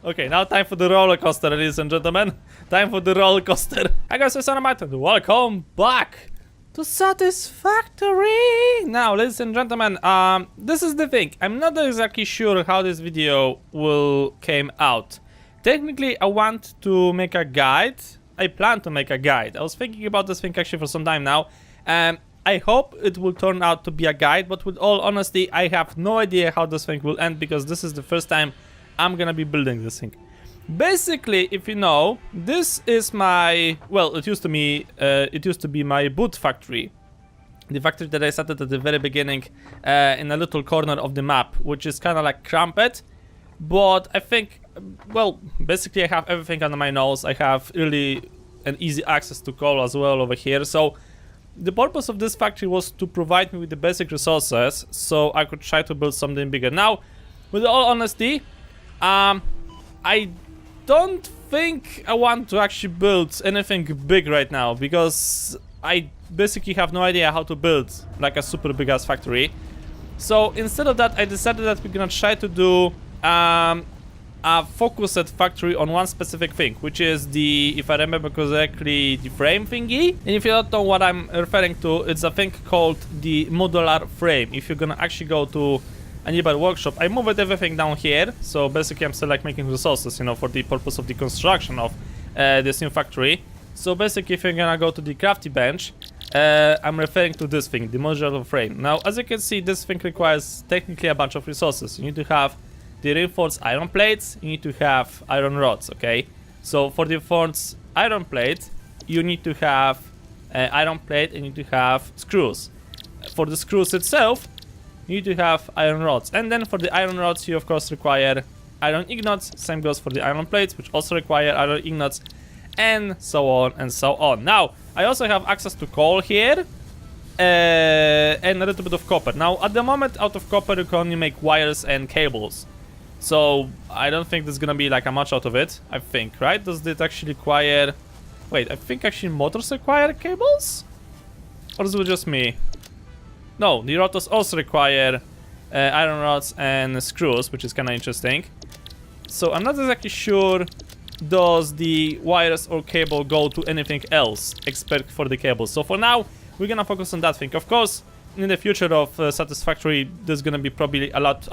Okay, now time for the roller coaster, ladies and gentlemen. Time for the roller coaster. Hi guys, it's Neodyinamite and welcome back to Satisfactory. Now, ladies and gentlemen, this is the thing. I'm not exactly sure how this video will came out. Technically, I want to make a guide. I plan to make a guide. I was thinking about this thing actually for some time now. I hope it will turn out to be a guide, but with all honesty, I have no idea how this thing will end because this is the first time I'm gonna be building this thing. Basically, if you know, this is my, well, it used to be my boot factory. The factory that I started at the very beginning in a little corner of the map, which is kind of like cramped. But I think, well, basically I have everything under my nose. I have really an easy access to coal as well over here. So the purpose of this factory was to provide me with the basic resources so I could try to build something bigger. Now, with all honesty, I don't think I want to actually build anything big right now because I basically have no idea how to build like a super big ass factory. So instead of that, I decided that we're gonna try to do a focused factory on one specific thing, which is the, if I remember correctly, the frame thingy. And if you don't know what I'm referring to, it's a thing called the Modular Frame. If you're gonna actually go to a nearby workshop, I moved everything down here, so basically I'm still like making resources, you know, for the purpose of the construction of this new factory. So basically, if you're gonna go to the crafty bench, I'm referring to this thing, the modular frame. Now, as you can see, this thing requires technically a bunch of resources. You need to have the reinforced iron plates, you need to have iron rods, okay? So for the reinforced iron plate, you need to have iron plate and you need to have screws. For the screws itself, you need to have iron rods, and then for the iron rods you of course require iron ingots. Same goes for the iron plates, which also require iron ingots, and so on and so on. Now I also have access to coal here and a little bit of copper. Now at the moment, out of copper you can only make wires and cables, so I don't think there's gonna be like a much out of it, I think, right? Does it actually require, wait, I think actually motors require cables, or is it just me? No, the rotors also require iron rods and screws, which is kind of interesting. So I'm not exactly sure, does the wires or cable go to anything else except for the cables. So for now, we're gonna focus on that thing. Of course, in the future of Satisfactory, there's gonna be probably a lot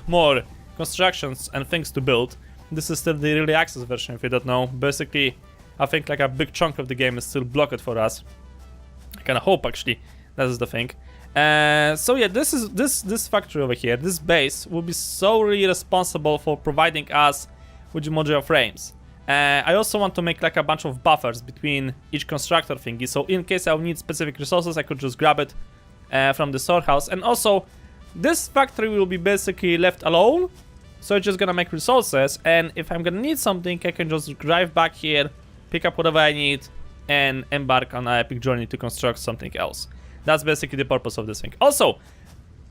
more constructions and things to build. This is still the early access version, if you don't know. Basically, I think like a big chunk of the game is still blocked for us. I kinda hope actually. That is the thing. So yeah, this factory over here, this base, will be solely responsible for providing us with the modular frames. I also want to make like a bunch of buffers between each constructor thingy, so in case I need specific resources, I could just grab it from the storehouse. And also, this factory will be basically left alone, so it's just gonna make resources, and if I'm gonna need something, I can just drive back here, pick up whatever I need, and embark on an epic journey to construct something else. That's basically the purpose of this thing. Also,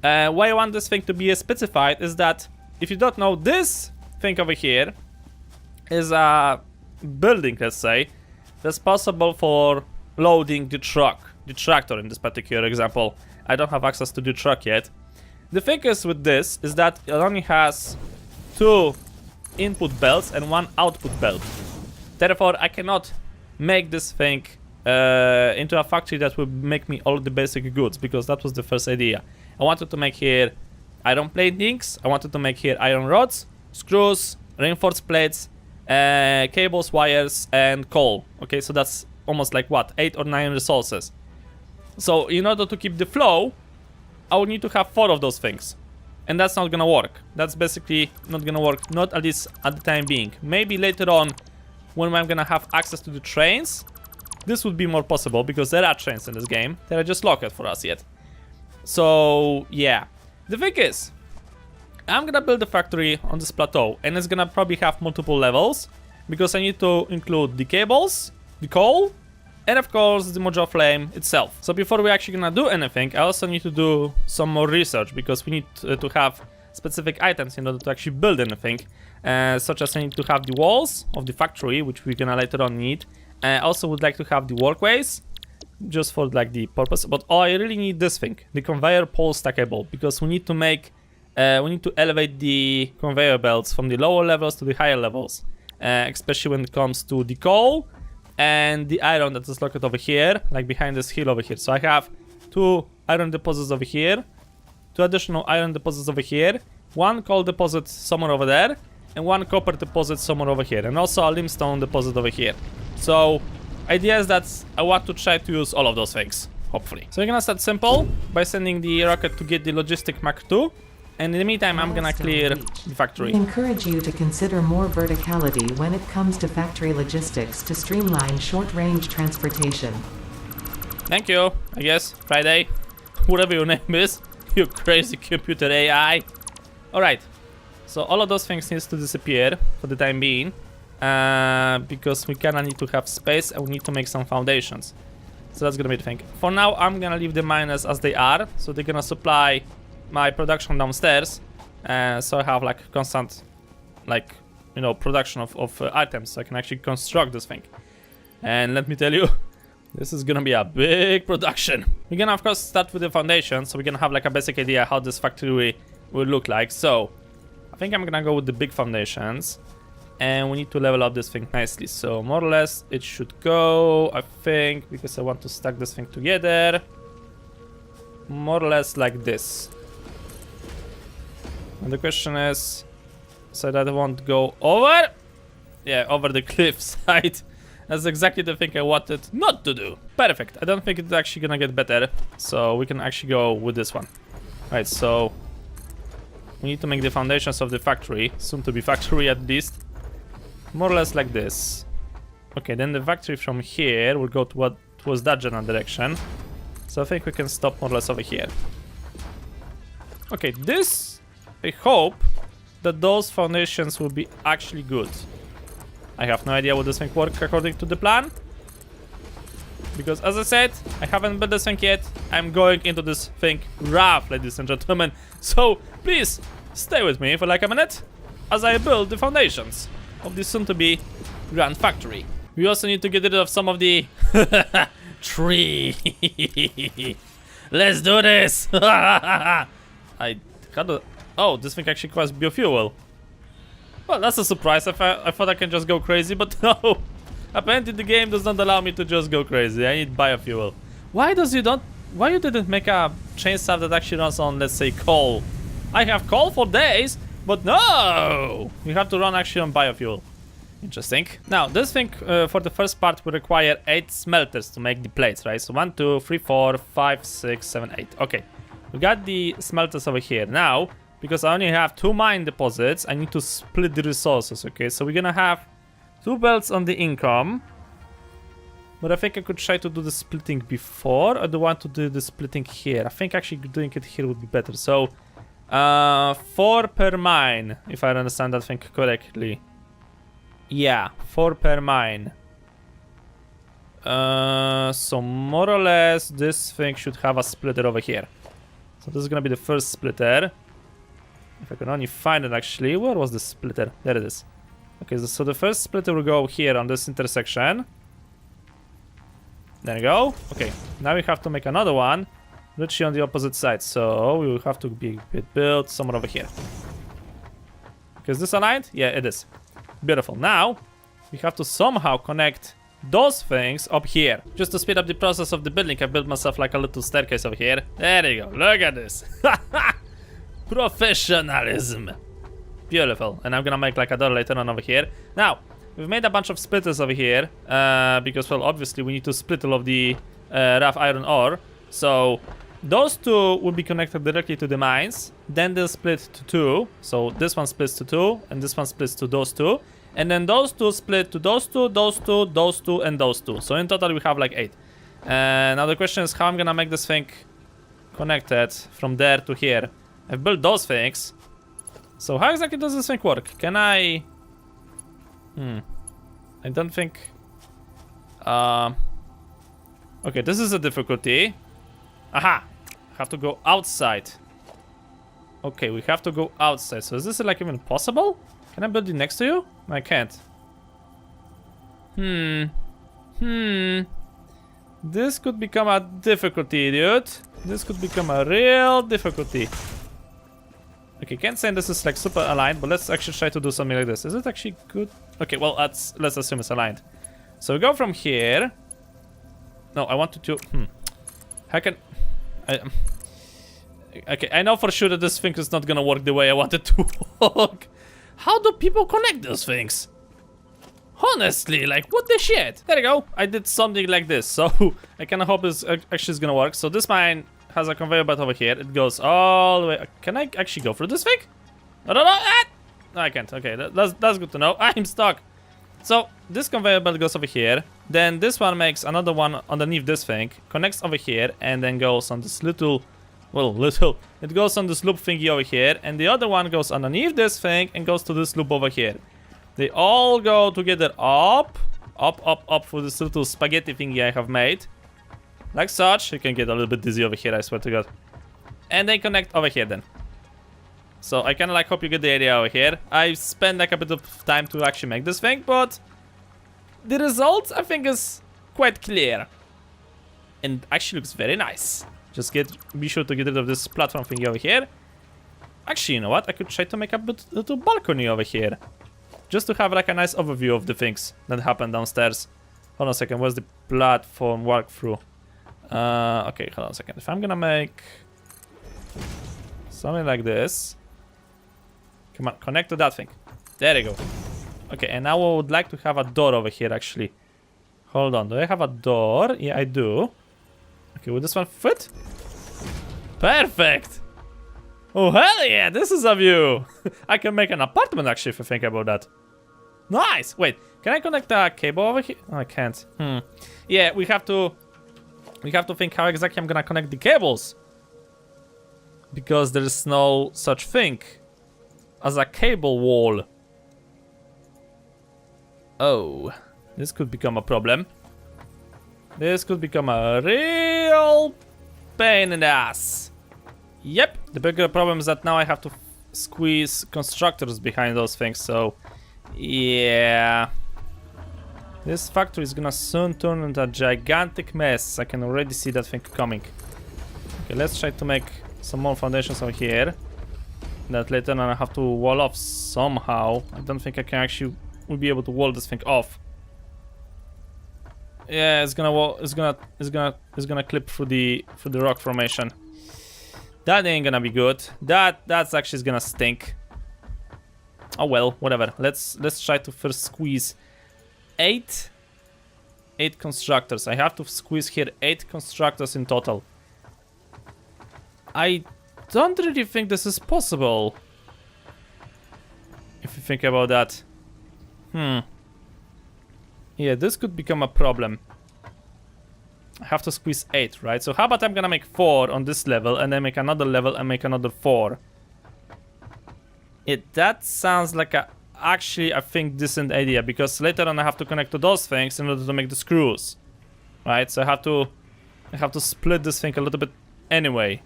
why I want this thing to be specified is that, if you don't know, this thing over here is a building, let's say, that's possible for loading the truck, the tractor in this particular example. I don't have access to the truck yet. The thing is with this is that it only has 2 input belts and 1 output belt. Therefore, I cannot make this thing into a factory that will make me all the basic goods, because that was the first idea. I wanted to make here iron platings, I wanted to make here iron rods, screws, reinforced plates, cables, wires, and coal. Okay, so that's almost like what, 8 or 9 resources. So in order to keep the flow, I would need to have 4 of those things, and that's not gonna work. That's basically not gonna work, not at least at the time being. Maybe later on, when I'm gonna have access to the trains, this would be more possible, because there are trains in this game. They are just locked for us yet. So yeah, the thing is, I'm gonna build a factory on this plateau, and it's gonna probably have multiple levels, because I need to include the cables, the coal, and of course the modular frame itself. So before we're actually gonna do anything, I also need to do some more research, because we need to have specific items in order to actually build anything, such as I need to have the walls of the factory, which we're gonna later on need. I also would like to have the walkways, just for like the purpose, but I really need this thing, the conveyor pole stackable, because we need to make we need to elevate the conveyor belts from the lower levels to the higher levels, especially when it comes to the coal and the iron that is located over here, like behind this hill over here. So I have 2 iron deposits over here, 2 additional iron deposits over here, 1 coal deposit somewhere over there, and 1 copper deposit somewhere over here, and also a limestone deposit over here. So idea is that I want to try to use all of those things, hopefully. So we're gonna start simple by sending the rocket to get the logistic Mach 2, and in the meantime I'm gonna clear the factory. We encourage you to consider more verticality when it comes to factory logistics to streamline short-range transportation. Thank you, I guess, Friday, whatever your name is, you crazy computer AI. Alright, so all of those things needs to disappear for the time being, because we kinda need to have space and we need to make some foundations. So that's gonna be the thing. For now, I'm gonna leave the miners as they are, so they're gonna supply my production downstairs, so I have like constant, like, you know, production of items, so I can actually construct this thing. And let me tell you, this is gonna be a big production. We're gonna of course start with the foundation, so we're gonna have like a basic idea how this factory will look like. So I think I'm gonna go with the big foundations, and we need to level up this thing nicely. So more or less it should go, I think, because I want to stack this thing together, more or less like this. And the question is, so that I won't go over? Yeah, over the cliff side. That's exactly the thing I wanted not to do. Perfect. I don't think it's actually gonna get better, so we can actually go with this one. Right, so we need to make the foundations of the factory, soon to be factory at least, more or less like this. Okay, then the factory from here will go to what was that general direction. So I think we can stop more or less over here. Okay, this, I hope that those foundations will be actually good. I have no idea what this thing works according to the plan, because as I said, I haven't built this thing yet. I'm going into this thing rough, ladies and gentlemen. So please stay with me for like a minute as I build the foundations of this soon-to-be grand factory. We also need to get rid of some of the tree. Let's do this. Oh, this thing actually requires biofuel. Well, that's a surprise. I thought I can just go crazy, but no. Apparently the game does not allow me to just go crazy. I need biofuel. Why you didn't make a chainsaw that actually runs on, let's say, coal? I have coal for days, but no! You have to run actually on biofuel. Interesting. Now, this thing for the first part will require 8 smelters to make the plates, right? So 1, 2, 3, 4, 5, 6, 7, 8. Okay. We got the smelters over here. Now, because I only have 2 mine deposits, I need to split the resources, okay? So we're gonna have 2 belts on the income. But I think I could try to do the splitting before, or do I want to do the splitting here? I think actually doing it here would be better. So, 4 per mine, if I understand that thing correctly. Yeah, 4 per mine. So more or less, this thing should have a splitter over here. So this is gonna be the first splitter. If I can only find it actually. Where was the splitter? There it is. Okay, so the first splitter will go here on this intersection. There we go. Okay, now we have to make another one, literally on the opposite side. So we will have to be built somewhere over here. Okay, is this aligned? Yeah, it is. Beautiful. Now we have to somehow connect those things up here. Just to speed up the process of the building, I built myself like a little staircase over here. There you go. Look at this. Professionalism. Beautiful. And I'm gonna make like a door later on over here. Now, we've made a bunch of splitters over here, because, well, obviously we need to split all of the rough iron ore. So those 2 will be connected directly to the mines. Then they'll split to 2. So this one splits to 2, and this one splits to those 2. And then those 2 split to those 2, those 2, those 2, and those 2. So in total we have like 8. Now the question is how I'm gonna make this thing connected from there to here. I've built those things. So how exactly does this thing work? Can I... I don't think... Okay, this is a difficulty. Aha! Have to go outside. Okay, we have to go outside. So is this like even possible? Can I build it next to you? I can't. This could become a difficulty, dude. This could become a real difficulty. Okay, can't say this is like super aligned, but let's actually try to do something like this. Is it actually good? Okay, well, let's assume it's aligned. So we go from here. No, I wanted to... How can... Okay, I know for sure that this thing is not gonna work the way I want it to work. How do people connect those things? Honestly, like, what the shit? There you go. I did something like this, so I kind of hope this actually is gonna work. So this mine has a conveyor belt over here. It goes all the way. Can I actually go through this thing? No, no, no. Ah! No, I can't. Okay, that's good to know. I'm stuck. So this conveyor belt goes over here. Then this one makes another one underneath this thing, connects over here, and then goes on this little... Well, little. It goes on this loop thingy over here, and the other one goes underneath this thing and goes to this loop over here. They all go together up for this little spaghetti thingy I have made. Like such. You can get a little bit dizzy over here, I swear to God. And they connect over here then. So I kind of like hope you get the idea over here. I spent like a bit of time to actually make this thing, but the result I think is quite clear. And actually looks very nice. Just be sure to get rid of this platform thingy over here. Actually, you know what? I could try to make a little balcony over here. Just to have like a nice overview of the things that happen downstairs. Hold on a second, where's the platform walkthrough? Okay, hold on a second. If I'm gonna make something like this. Come on, connect to that thing. There you go. Okay, and now I would like to have a door over here actually. Hold on, do I have a door? Yeah, I do. Okay, will this one fit? Perfect! Oh, hell yeah, this is a view! I can make an apartment actually if I think about that. Nice! Wait, can I connect a cable over here? Oh, I can't. Yeah, we have to think how exactly I'm gonna connect the cables. Because there is no such thing as a cable wall. Oh, this could become a problem. This could become a real pain in the ass. Yep, the bigger problem is that now I have to squeeze constructors behind those things, so yeah. This factory is gonna soon turn into a gigantic mess. I can already see that thing coming. Okay, let's try to make some more foundations over here. That later on I have to wall off somehow. I don't think I can actually will be able to wall this thing off. Yeah, it's gonna clip through the rock formation. That ain't gonna be good. That's actually gonna stink. Oh well, whatever. Let's try to first squeeze eight constructors. I have to squeeze here 8 constructors in total. I don't really think this is possible. If you think about that. Yeah, this could become a problem. I have to squeeze 8, right? So how about I'm gonna make 4 on this level and then make another level and make another 4. That sounds like a actually I think decent idea, because later on I have to connect to those things in order to make the screws. Right? So I have to split this thing a little bit anyway.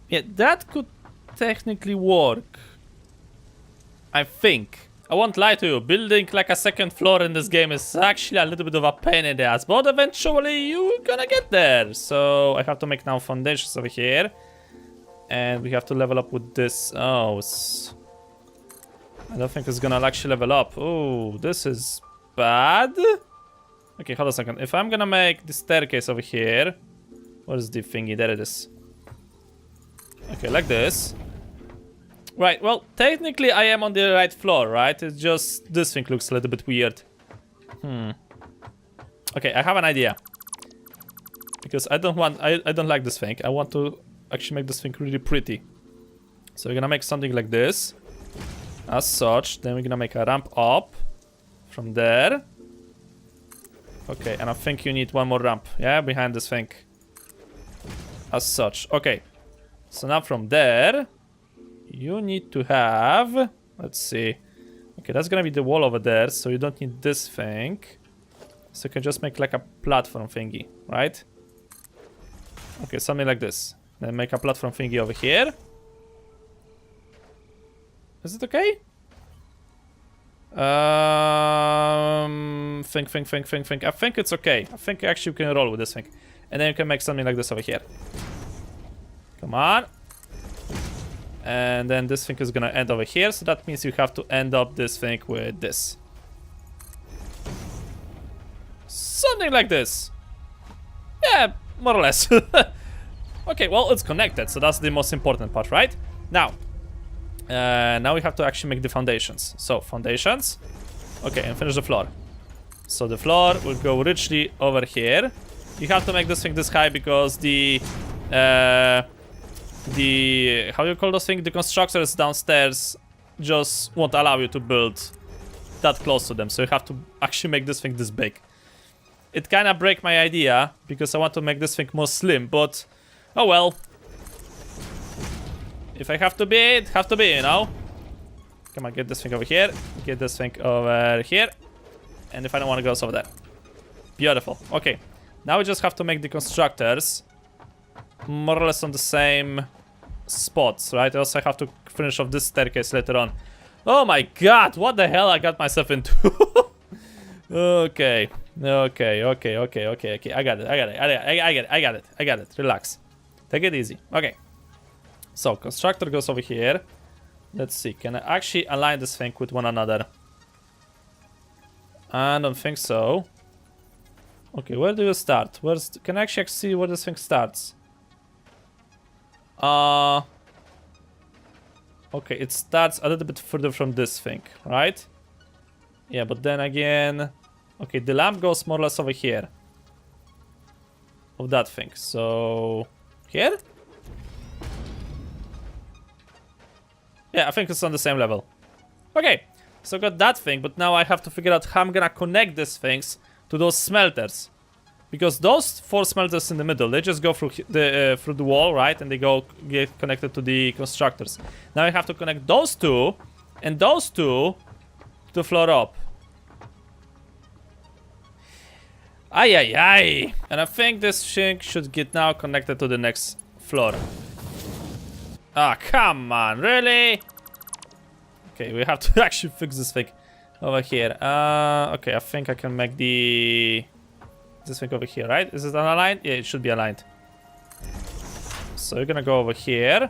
Yeah, that could technically work. I think. I won't lie to you, building like a second floor in this game is actually a little bit of a pain in the ass, but eventually you're gonna get there. So I have to make now foundations over here. And we have to level up with this. Oh, I don't think it's gonna actually level up. Oh, this is bad. Okay, hold on a second. If I'm gonna make the staircase over here. What is the thingy? There it is. Okay, like this. Right, well, technically I am on the right floor, right? It's just this thing looks a little bit weird. Okay, I have an idea. Because I don't like this thing. I want to actually make this thing really pretty. So we're gonna make something like this. As such, then we're gonna make a ramp up from there. Okay, and I think you need one more ramp, yeah, behind this thing. As such, okay. So now from there, you need to have, let's see. Okay, that's gonna be the wall over there, so you don't need this thing. So you can just make like a platform thingy, right? Okay, something like this. Then make a platform thingy over here. Is it okay? Think. I think it's okay. I think actually you can roll with this thing. And then you can make something like this over here. Come on. And then this thing is gonna end over here, so that means you have to end up this thing with this. Something like this. Yeah, more or less. Okay, well, it's connected, so that's the most important part, right? Now we have to actually make the foundations. So, foundations. Okay, and finish the floor. So the floor will go richly over here. You have to make this thing this high because the how you call those things? The constructors downstairs just won't allow you to build that close to them. So you have to actually make this thing this big. It kind of break my idea because I want to make this thing more slim, but oh well. If I have to be, it have to be, you know. Come on, get this thing over here. Get this thing over here. And if I don't want to go, it's over there. Beautiful. Okay. Now we just have to make the constructors more or less on the same spots, right? I also have to finish off this staircase later on. Oh my god, what the hell I got myself into? Okay. I got it. Relax. Take it easy. Okay. So, constructor goes over here. Let's see, can I actually align this thing with one another? I don't think so. Okay, where do you start? Can I actually see where this thing starts? Okay, it starts a little bit further from this thing, right? Yeah, but then again... Okay, the lamp goes more or less over here. Of that thing, so... Here? Yeah, I think it's on the same level. Okay, so got that thing, but now I have to figure out how I'm gonna connect these things to those smelters. Because those 4 smelters in the middle, they just go through the wall, right? And they get connected to the constructors. Now I have to connect those 2 and those 2 to the floor up. Ay. And I think this thing should get now connected to the next floor. Ah, come on, really? Okay, we have to actually fix this thing over here. Okay, I think I can make this thing over here, right? Is it unaligned? Yeah, it should be aligned. So you're gonna go over here.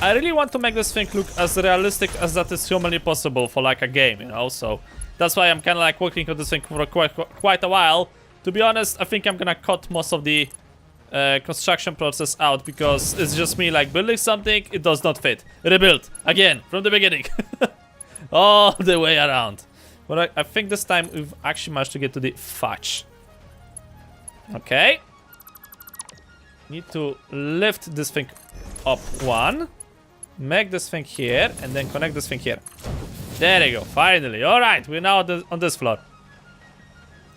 I really want to make this thing look as realistic as that is humanly possible for like a game, you know? So that's why I'm kind of like working on this thing for quite a while. To be honest, I think I'm gonna cut most of the construction process out because it's just me like building something, it does not fit. Rebuild again from the beginning. All the way around. But I think this time we've actually managed to get to the fudge. Okay. Need to lift this thing up 1. Make this thing here and then connect this thing here. There you go, finally. Alright, we're now on this floor.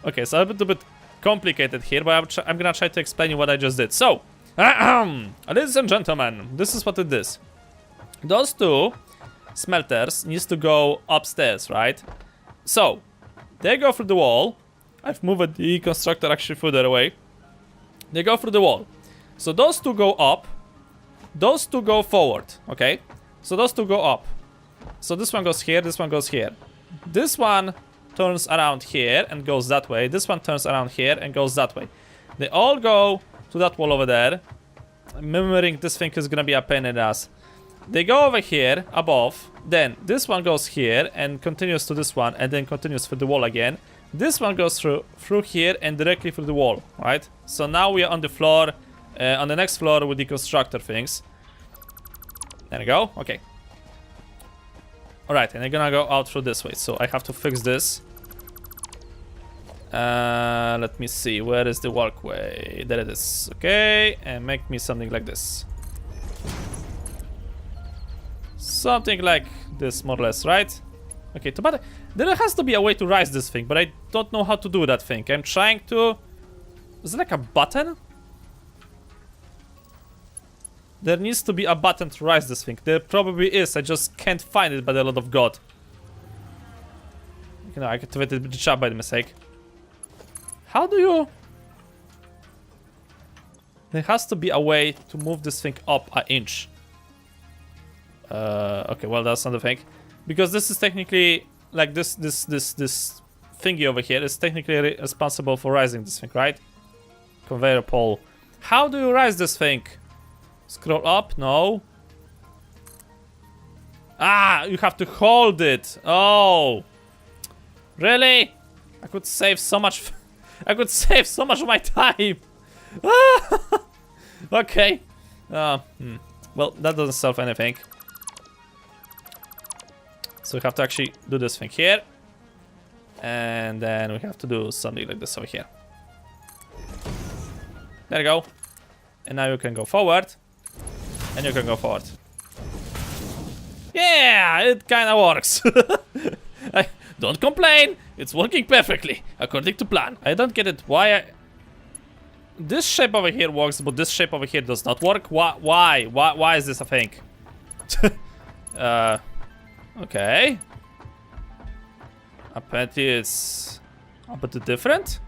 Okay, so a little bit complicated here, but I'm gonna try to explain you what I just did. So, ladies and gentlemen, this is what it is. Those 2 smelters needs to go upstairs, right? So, they go through the wall. I've moved the constructor actually further away. They go through the wall. So those 2 go up. Those 2 go forward, okay? So those 2 go up. So this one goes here, this one goes here. This one turns around here and goes that way. This one turns around here and goes that way. They all go to that wall over there. Remembering this thing is gonna be a pain in the ass. They go over here, above. Then this one goes here and continues to this one and then continues for the wall again. This one goes through here and directly through the wall, right? So now we are on the floor, on the next floor with the constructor things. There we go, okay. Alright, and they're gonna go out through this way, so I have to fix this. Let me see, where is the walkway? There it is, okay, and make me something like this. Something like this, more or less, right? Okay, but there has to be a way to rise this thing, but I don't know how to do that thing. I'm trying to... Is it like a button? There needs to be a button to rise this thing. There probably is, I just can't find it by the love of God. You know, I activated the chat by the mistake. How do you... There has to be a way to move this thing up an inch. Okay, well, that's not the thing. Because this is technically, like this thingy over here is technically responsible for rising this thing, right? Conveyor pole. How do you rise this thing? Scroll up? No. Ah, you have to hold it. Oh. Really? I could save so much. I could save so much of my time. Okay. Well, that doesn't solve anything. So we have to actually do this thing here. And then we have to do something like this over here. There you go. And now you can go forward. And you can go forward. Yeah, it kinda works. Don't complain. It's working perfectly, according to plan. I don't get it. Why this shape over here works, but this shape over here does not work? Why is this a thing? Okay. Apparently it's a bit different.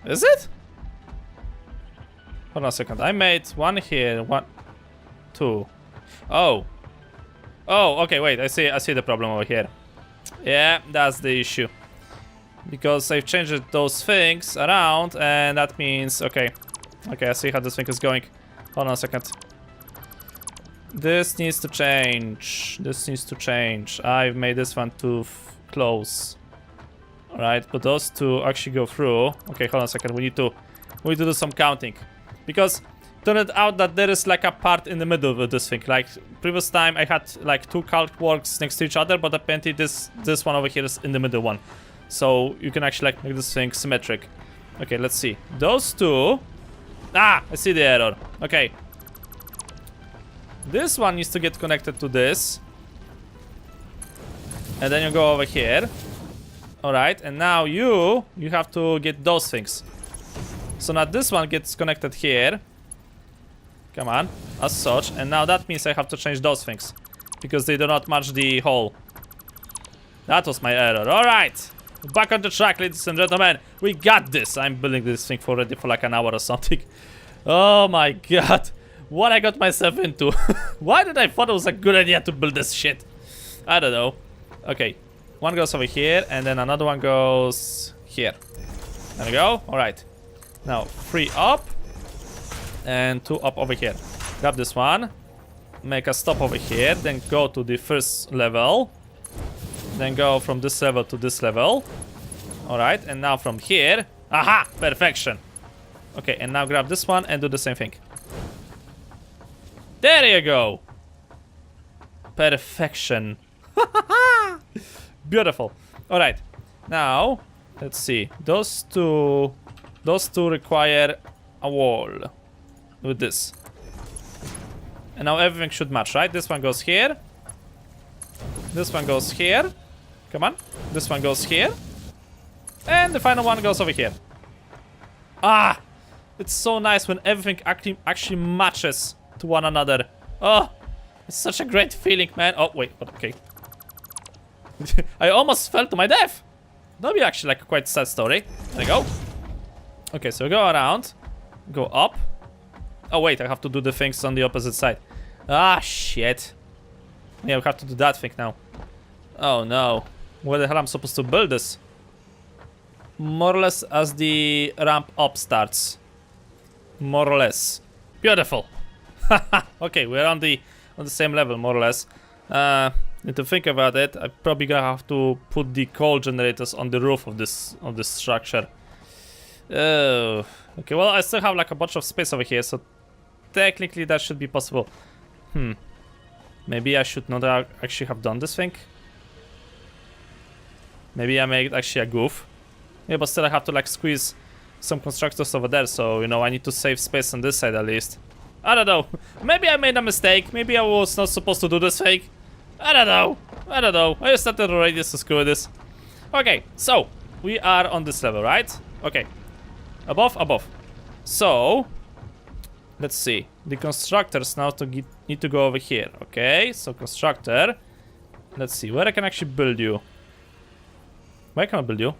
Is it? Hold on a second. I made one here, one, two. Oh. Oh, okay, wait, I see the problem over here. Yeah, that's the issue. Because I've changed those things around, and that means, okay, I see how this thing is going. Hold on a second. This needs to change. This needs to change. I've made this one too close. Alright, but those two actually go through. Okay, hold on a second. We need to do some counting. Because turned it out that there is like a part in the middle of this thing. Like previous time I had like two calc works next to each other, but apparently this one over here is in the middle one. So you can actually like make this thing symmetric. Okay, let's see. Those two. Ah, I see the error. Okay. This one needs to get connected to this. And then you go over here. Alright, and now you have to get those things. So now this one gets connected here. Come on, as such. And now that means I have to change those things. Because they do not match the hole. That was my error. Alright. Back on the track, ladies and gentlemen. We got this. I'm building this thing already for like an hour or something. Oh my god. What I got myself into. Why did I thought it was a good idea to build this shit? I don't know. Okay. One goes over here, and then another one goes here. There we go. Alright. Now, 3 up. And 2 up over here. Grab this one. Make a stop over here. Then go to the first level. Then go from this level to this level. Alright, and now from here. Aha! Perfection. Okay, and now grab this one and do the same thing. There you go. Perfection. Beautiful. Alright. Now, let's see. Those two require a wall. With this. And now everything should match, right? This one goes here. This one goes here. Come on. This one goes here. And the final one goes over here. Ah! It's so nice when everything actually matches to one another. Oh! It's such a great feeling, man. Oh, wait. Okay. I almost fell to my death. That'll be actually like a quite sad story. There you go. Okay, so we go around. Go up. Oh, wait. I have to do the things on the opposite side. Ah, shit. Yeah, we have to do that thing now. Oh, no. Where the hell am I supposed to build this? More or less as the ramp up starts. More or less. Beautiful. Okay, we're on the same level, more or less. And to think about it, I'm probably gonna have to put the coal generators on the roof of this structure. Oh. Okay, well, I still have like a bunch of space over here, so technically that should be possible. Maybe I should not actually have done this thing. Maybe I made actually a goof. Yeah, but still I have to like squeeze some constructors over there, so you know I need to save space on this side at least. I don't know. Maybe I made a mistake. Maybe I was not supposed to do this thing. I don't know. I just started already, so screw this. Okay, so we are on this level, right? Okay. Above. So let's see. The constructors now need to go over here. Okay, so constructor. Let's see where I can actually build you. Where can I build you?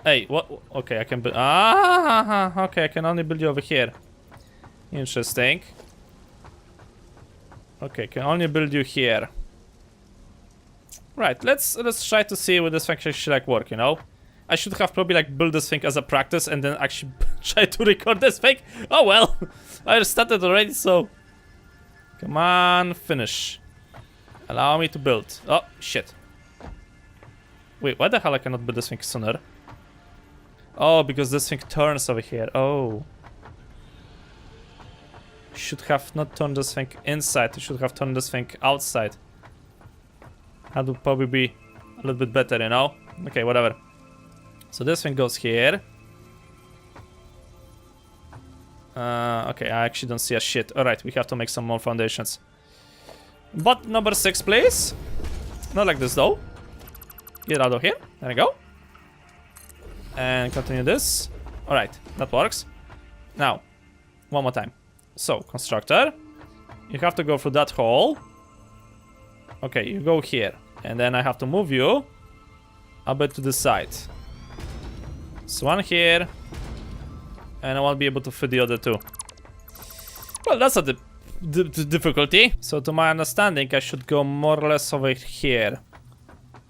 Hey, what? Okay, I can build. Okay, I can only build you over here. Interesting. Okay, can only build you here. Right, let's try to see what this thing actually like work. You know, I should have probably like build this thing as a practice and then actually try to record this thing. Oh well, I started already, so... Come on, finish. Allow me to build. Oh, shit. Wait, why the hell I cannot build this thing sooner? Oh, because this thing turns over here. Oh. Should have not turned this thing inside. You should have turned this thing outside. That would probably be a little bit better, you know? Okay, whatever. So this thing goes here. Okay, I actually don't see a shit. Alright, we have to make some more foundations. But number 6, please. Not like this, though. Get out of here. There we go. And continue this. Alright, that works. Now, one more time. So, constructor. You have to go through that hole. Okay, you go here. And then I have to move you a bit to the side. So one here. And I won't be able to fit the other two. Well, that's not the difficulty. So to my understanding, I should go more or less over here.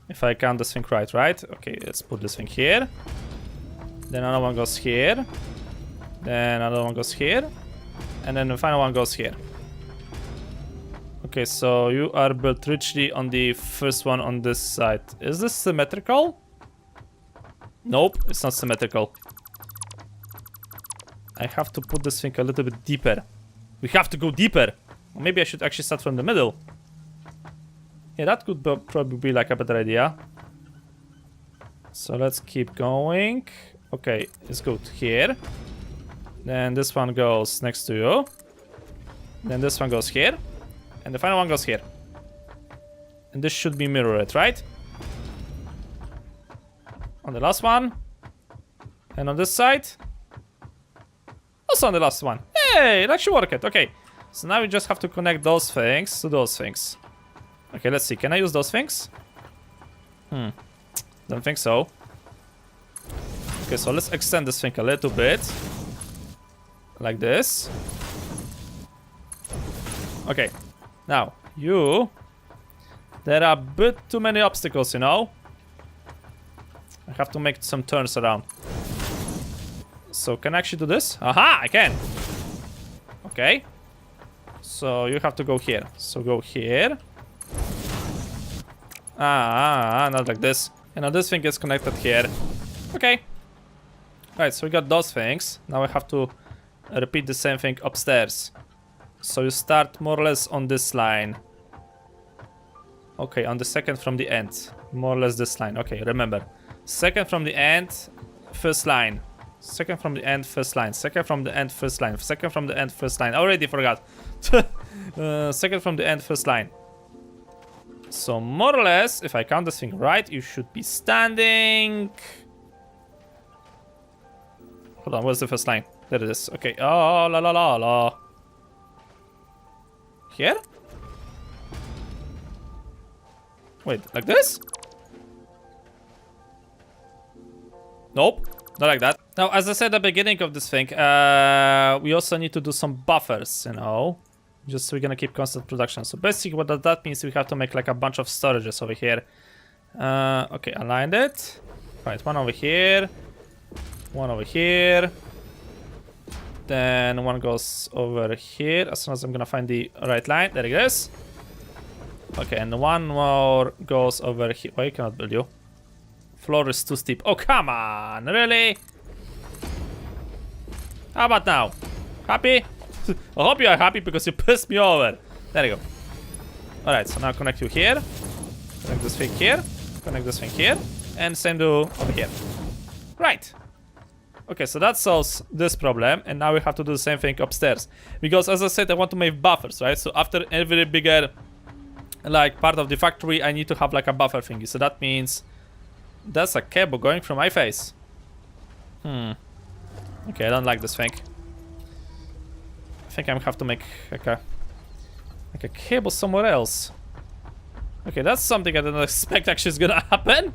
If I count this thing right? Okay, let's put this thing here. Then another one goes here. Then another one goes here. And then the final one goes here. Okay, so you are built richly on the first one on this side. Is this symmetrical? Nope, it's not symmetrical. I have to put this thing a little bit deeper. We have to go deeper. Or maybe I should actually start from the middle. Yeah, that could probably be like a better idea. So let's keep going. Okay, it's good here. Then this one goes next to you. Then this one goes here. And the final one goes here. And this should be mirrored, right? On the last one. And on this side. Also on the last one. Hey, it actually worked. Okay. So now we just have to connect those things to those things. Okay, let's see. Can I use those things? Don't think so. Okay, so let's extend this thing a little bit. Like this. Okay. Now, you... There are a bit too many obstacles, you know? I have to make some turns around. So, can I actually do this? Aha! I can! Okay. So, you have to go here. So, go here. Not like this. And now this thing is connected here. Okay. Right, so we got those things. Now I have to repeat the same thing upstairs. So you start more or less on this line. Okay, on the second from the end. More or less this line. Okay, remember. Second from the end, first line. Second from the end, first line. Second from the end, first line. Second from the end, first line. Already forgot. Second from the end, first line. So more or less, if I count this thing right, you should be standing... Hold on, where's the first line? There it is. Okay. Oh, la la la la. Here? Wait, like this? Nope, not like that. Now, as I said at the beginning of this thing, we also need to do some buffers, you know, just so we're gonna keep constant production. So basically what that means, we have to make like a bunch of storages over here. Okay, aligned it. Right, one over here. One over here. Then one goes over here. As soon as I'm gonna find the right line. There it is. Okay, and one more goes over here. Why cannot build you? Floor is too steep. Oh, come on. Really? How about now? Happy? I hope you are happy because you pissed me over. There you go. Alright, so now connect you here. Connect this thing here. Connect this thing here. And same do over here. Right. Okay, so that solves this problem, and now we have to do the same thing upstairs. Because as I said, I want to make buffers, right? So after every bigger, like, part of the factory, I need to have like a buffer thingy. So that means that's a cable going from my face. Okay, I don't like this thing. I think I have to make like a cable somewhere else. Okay, that's something I didn't expect actually is gonna happen.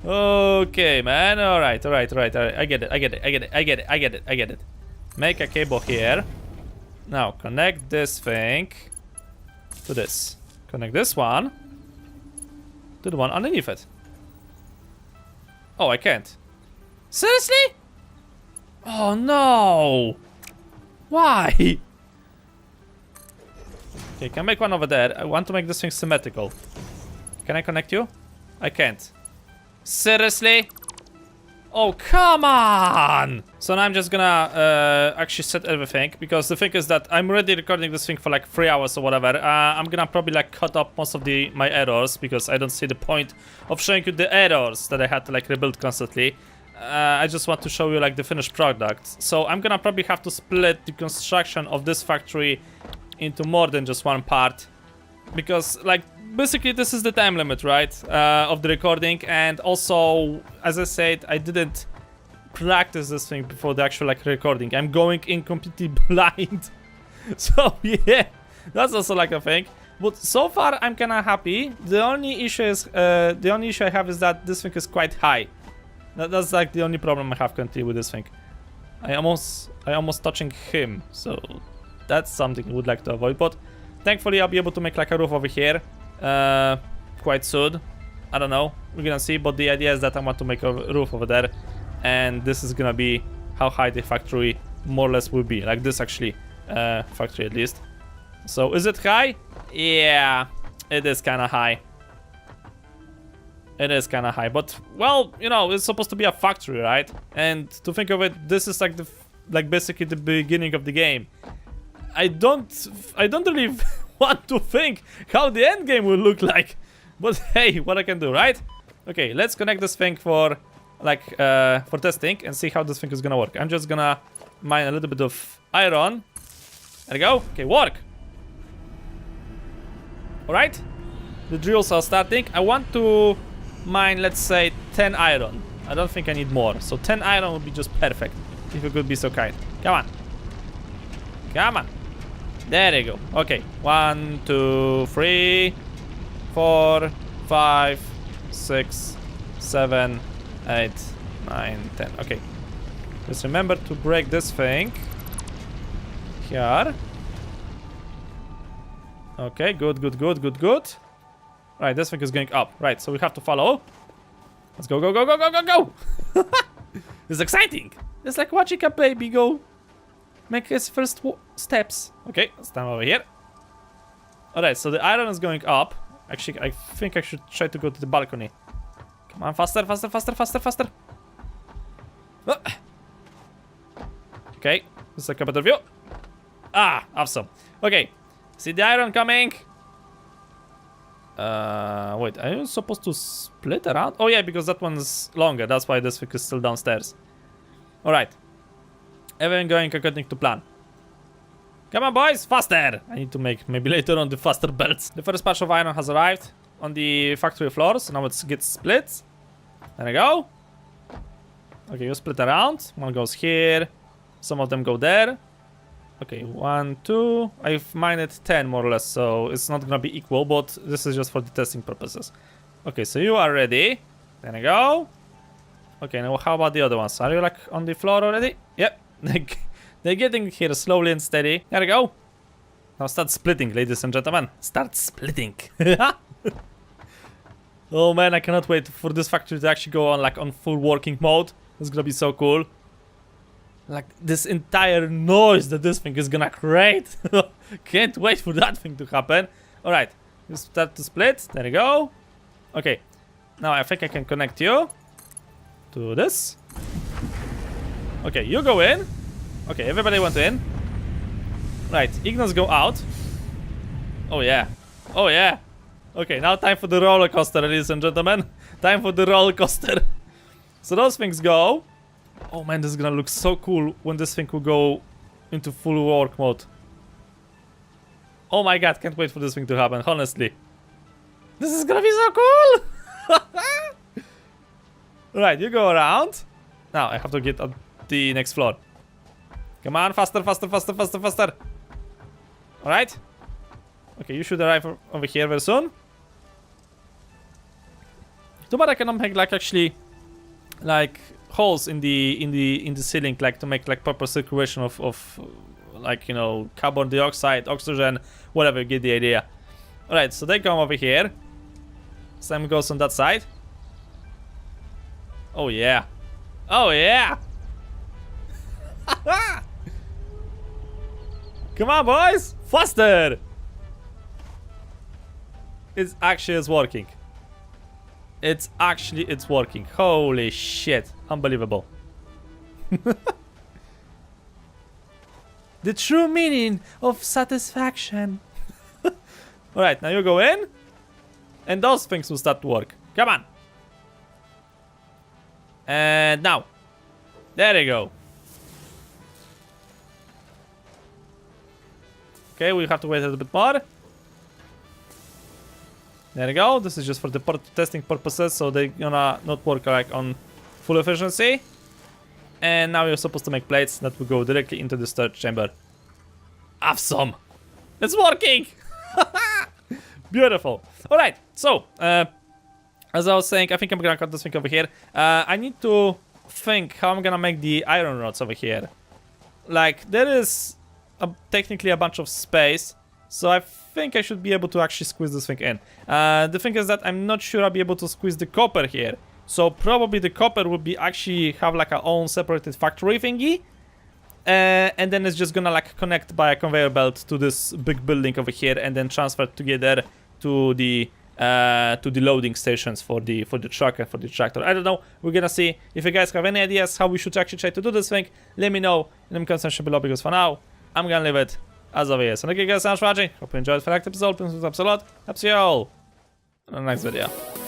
Okay, man. Alright. I get it. Make a cable here. Now, connect this thing to this. Connect this one to the one underneath it. Oh, I can't. Seriously? Oh no! Why? Okay, can I make one over there? I want to make this thing symmetrical. Can I connect you? I can't. Seriously? Oh, come on! So now I'm just gonna actually set everything, because the thing is that I'm already recording this thing for like 3 hours or whatever. I'm gonna probably like cut up most of my errors, because I don't see the point of showing you the errors that I had to like rebuild constantly. I just want to show you like the finished product. So I'm gonna probably have to split the construction of this factory into more than just one part, because like basically this is the time limit, right, of the recording. And also, as I said, I didn't practice this thing before the actual like recording. I'm going in completely blind. So yeah, that's also like a thing. But so far I'm kinda happy. The only issue I have is that this thing is quite high. That's like the only problem I have currently with this thing. I almost touching him, so that's something I would like to avoid. But thankfully I'll be able to make like a roof over here quite soon. I don't know, we're gonna see, but the idea is that I want to make a roof over there, and this is gonna be how high the factory more or less will be, like this actually, factory at least. So is it high? Yeah, it is kind of high. It is kind of high, but well, you know, it's supposed to be a factory, right? And to think of it, this is like basically the beginning of the game. I don't really want to think how the end game will look like, but hey, what I can do, right? Okay, let's connect this thing for like for testing and see how this thing is gonna work. I'm just gonna mine a little bit of iron. There we go. Okay, work. All right, the drills are starting. I want to mine, let's say 10 iron. I don't think I need more, so 10 iron would be just perfect, if you could be so kind. Come on, come on. There you go. Okay, 1 2 3 4 5 6 7 8 9 10. Okay, just remember to break this thing here. Okay, good. Right, this thing is going up. Right, so we have to follow. Let's go. It's exciting. It's like watching a baby go make his first steps. Okay, let's stand over here. Alright, so the iron is going up. Actually, I think I should try to go to the balcony. Come on, faster. Okay, this is like a better view. Ah, awesome. Okay, see the iron coming. Wait, are you supposed to split around? Oh yeah, because that one's longer. That's why this thing is still downstairs. Alright. Everything going according to plan. Come on, boys, faster! I need to make maybe later on the faster belts. The first batch of iron has arrived on the factory floor, so now it gets split. There we go. Okay, you split around. One goes here. Some of them go there. Okay, 1 2. I've mined 10 more or less, so it's not gonna be equal, but this is just for the testing purposes. Okay, so you are ready. There we go. Okay, now how about the other ones? Are you like on the floor already? Yep. They're getting here slowly and steady. There we go. Now start splitting, ladies and gentlemen. Start splitting. Oh man, I cannot wait for this factory to actually go on like on full working mode. It's gonna be so cool. Like this entire noise that this thing is gonna create. Can't wait for that thing to happen. Alright, you start to split. There you go. Okay, now I think I can connect you to this. Okay, you go in. Okay, everybody went in. Right, Ignos go out. Oh yeah. Oh yeah. Okay, now time for the roller coaster, ladies and gentlemen. Time for the roller coaster. So those things go. Oh man, this is gonna look so cool when this thing will go into full work mode. Oh my god, can't wait for this thing to happen, honestly. This is gonna be so cool! Right, you go around. Now, I have to get on the next floor. Come on, faster. Alright. Okay, you should arrive over here very soon. Too bad I cannot make like actually like holes in the ceiling, like to make like proper circulation of like, you know, carbon dioxide, oxygen, whatever, you get the idea. Alright, so they come over here. Same goes on that side. Oh yeah. Oh yeah. Come on, boys! Faster! It's working. It's working. Holy shit. Unbelievable. The true meaning of satisfaction. Alright, now you go in. And those things will start to work. Come on. And now. There you go. Okay, we have to wait a little bit more. There you go. This is just for the testing purposes, so they're gonna not work like on full efficiency. And now you're supposed to make plates that will go directly into the storage chamber. Awesome! It's working! Beautiful. Alright, so, as I was saying, I think I'm gonna cut this thing over here. I need to think how I'm gonna make the iron rods over here. Like, there is technically a bunch of space, so I think I should be able to actually squeeze this thing in. The thing is that I'm not sure I'll be able to squeeze the copper here. So probably the copper would be actually have like our own separated factory thingy. And then it's just gonna like connect by a conveyor belt to this big building over here and then transfer together to the loading stations for the truck and for the tractor. I don't know. We're gonna see. If you guys have any ideas how we should actually try to do this thing, let me know in the comments section below, because for now, I'm gonna leave it as always. And thank you guys so much for watching. Hope you enjoyed the next episode. Please subscribe a lot. I'll see you all in the next video.